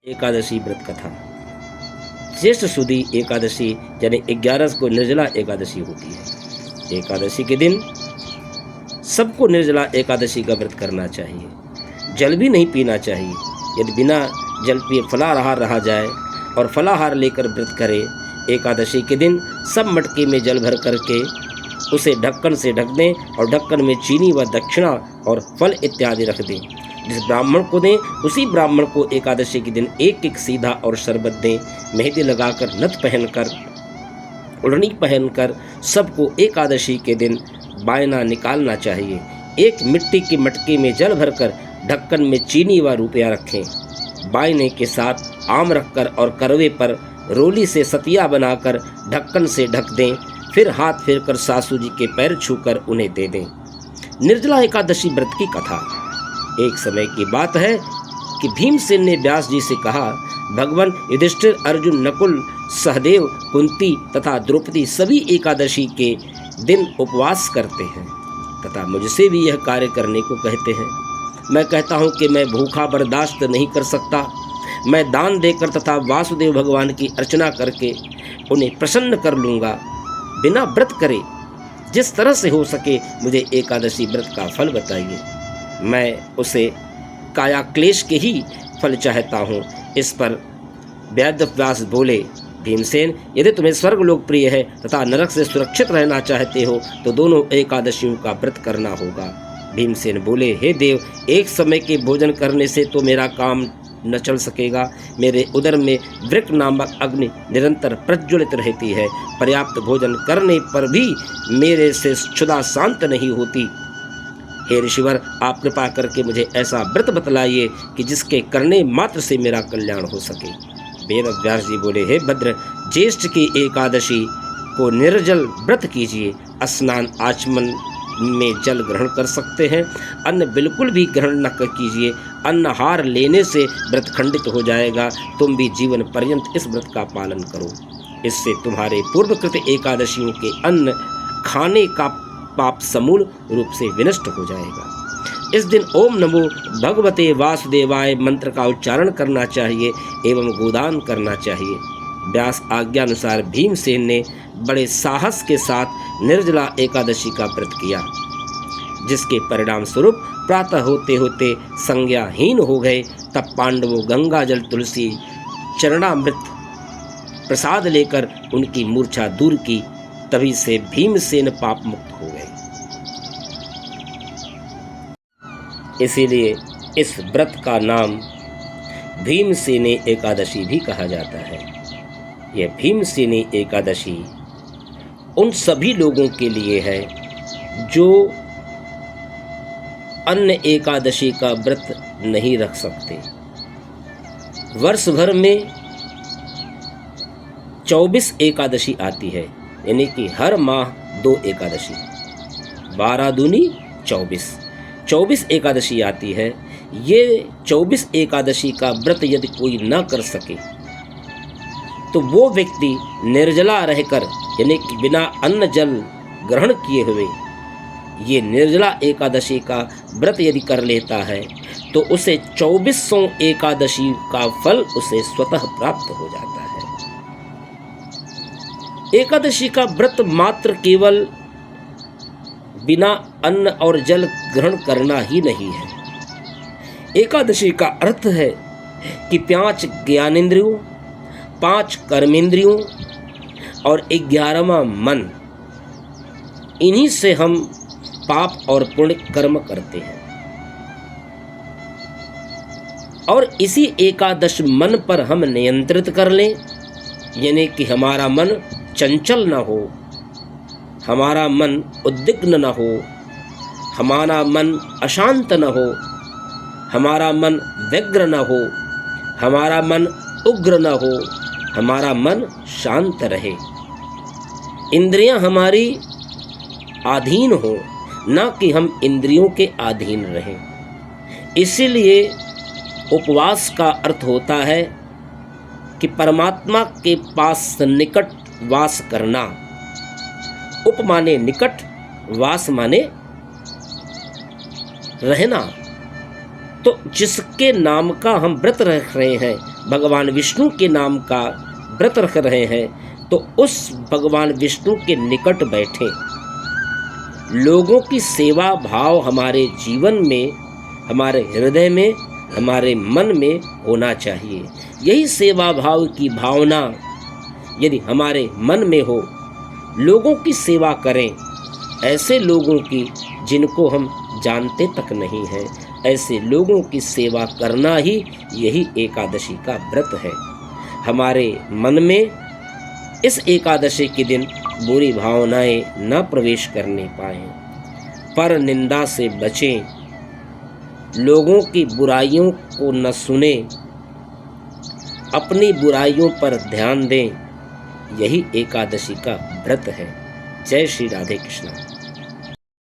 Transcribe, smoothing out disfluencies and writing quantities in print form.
एकादशी व्रत कथा। ज्येष्ठ सुदी एकादशी यानी 11 को निर्जला एकादशी होती है। एकादशी के दिन सबको निर्जला एकादशी का व्रत करना चाहिए। जल भी नहीं पीना चाहिए। यदि बिना जल पिए फलाहार रहा जाए और फलाहार लेकर व्रत करे, एकादशी के दिन सब मटके में जल भर करके उसे ढक्कन से ढक दें और ढक्कन में चीनी व दक्षिणा और फल इत्यादि रख दें। जिस ब्राह्मण को दें उसी ब्राह्मण को एकादशी के दिन एक एक सीधा और शरबत दें। मेहंदी लगाकर, नथ पहनकर, ओढ़नी पहनकर सबको एकादशी के दिन बायना निकालना चाहिए। एक मिट्टी के मटके में जल भरकर ढक्कन में चीनी व रुपया रखें। बायने के साथ आम रखकर और करवे पर रोली से सतिया बनाकर ढक्कन से ढक दें। फिर हाथ फेरकर सासू जी के पैर छूकर उन्हें दे दें। निर्जला एकादशी व्रत की कथा। एक समय की बात है कि भीमसेन ने व्यास जी से कहा, भगवान युधिष्ठिर, अर्जुन, नकुल, सहदेव, कुंती तथा द्रौपदी सभी एकादशी के दिन उपवास करते हैं तथा मुझसे भी यह कार्य करने को कहते हैं। मैं कहता हूँ कि मैं भूखा बर्दाश्त नहीं कर सकता। मैं दान देकर तथा वासुदेव भगवान की अर्चना करके उन्हें प्रसन्न कर लूँगा। बिना व्रत करे जिस तरह से हो सके मुझे एकादशी व्रत का फल बताइए। मैं उसे काया क्लेश के ही फल चाहता हूँ। इस पर वेदव्यास बोले, भीमसेन, यदि तुम्हें स्वर्ग लोक प्रिय है तथा नरक से सुरक्षित रहना चाहते हो तो दोनों एकादशियों का व्रत करना होगा। भीमसेन बोले, हे देव, एक समय के भोजन करने से तो मेरा काम न चल सकेगा। मेरे उदर में वृक नामक अग्नि निरंतर प्रज्वलित रहती है। पर्याप्त भोजन करने पर भी मेरे से क्षुधा शांत नहीं होती। हे ऋषिवर, आप कृपा करके मुझे ऐसा व्रत बतलाइए कि जिसके करने मात्र से मेरा कल्याण हो सके। वेद व्यास जी बोले, हे भद्र, ज्येष्ठ की एकादशी को निर्जल व्रत कीजिए। स्नान आचमन में जल ग्रहण कर सकते हैं। अन्न बिल्कुल भी ग्रहण न कीजिए। अन्नहार लेने से व्रत खंडित हो जाएगा। तुम भी जीवन पर्यंत इस व्रत का पालन करो। इससे तुम्हारे पूर्वकृत एकादशियों के अन्न खाने का पाप समूल रूप से विनष्ट हो जाएगा। इस दिन ओम नमो भगवते वासुदेवाय मंत्र का उच्चारण करना चाहिए एवं गोदान करना चाहिए। व्यास आज्ञा अनुसार भीमसेन ने बड़े साहस के साथ निर्जला एकादशी का व्रत किया, जिसके परिणाम स्वरूप प्रातः होते होते संज्ञाहीन हो गए। तब पांडवों गंगा जल, तुलसी, चरणामृत प्रसाद लेकर उनकी मूर्छा दूर की। तभी से भीमसेन पाप मुक्त हो गए। इसीलिए इस व्रत का नाम भीमसेनी एकादशी भी कहा जाता है। यह भीमसेनी एकादशी उन सभी लोगों के लिए है जो अन्य एकादशी का व्रत नहीं रख सकते। वर्ष भर में 24 एकादशी आती है, यानी कि हर माह 2 एकादशी, 12 दूनी 24 एकादशी आती है। ये 24 एकादशी का व्रत यदि कोई न कर सके तो वो व्यक्ति निर्जला रहकर, यानी कि बिना अन्न जल ग्रहण किए हुए ये निर्जला एकादशी का व्रत यदि कर लेता है तो उसे 2400 एकादशी का फल उसे स्वतः प्राप्त हो जाता है। एकादशी का व्रत मात्र केवल बिना अन्न और जल ग्रहण करना ही नहीं है। एकादशी का अर्थ है कि 5 ज्ञानेंद्रियों, 5 कर्मेंद्रियों और 11वां मन, इन्हीं से हम पाप और पुण्य कर्म करते हैं। और इसी एकादश मन पर हम नियंत्रित कर लें, यानी कि हमारा मन चंचल न हो, हमारा मन उद्विग्न न हो, हमारा मन अशांत न हो, हमारा मन व्यग्र न हो, हमारा मन उग्र न हो, हमारा मन शांत रहे। इंद्रियां हमारी अधीन हो, न कि हम इंद्रियों के अधीन रहें। इसीलिए उपवास का अर्थ होता है कि परमात्मा के पास निकट वास करना। उप माने निकट, वास माने रहना। तो जिसके नाम का हम व्रत रख रहे हैं भगवान विष्णु के नाम का व्रत रख रहे हैं तो उस भगवान विष्णु के निकट बैठे लोगों की सेवा भाव हमारे जीवन में, हमारे हृदय में, हमारे मन में होना चाहिए। यही सेवा भाव की भावना यदि हमारे मन में हो, लोगों की सेवा करें, ऐसे लोगों की जिनको हम जानते तक नहीं हैं, ऐसे लोगों की सेवा करना ही यही एकादशी का व्रत है। हमारे मन में इस एकादशी के दिन बुरी भावनाएं न प्रवेश करने पाएं, पर निंदा से बचें, लोगों की बुराइयों को न सुने, अपनी बुराइयों पर ध्यान दें। यही एकादशी का व्रत है। जय श्री राधे कृष्ण।